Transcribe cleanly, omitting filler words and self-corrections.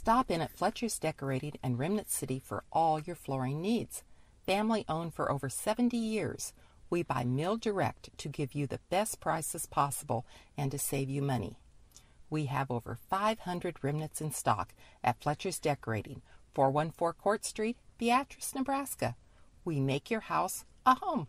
Stop in at Fletcher's Decorating in Remnant City for all your flooring needs. Family owned for over 70 years, we buy mill direct to give you the best prices possible and to save you money. We have over 500 remnants in stock at Fletcher's Decorating, 414 Court Street, Beatrice, Nebraska. We make your house a home.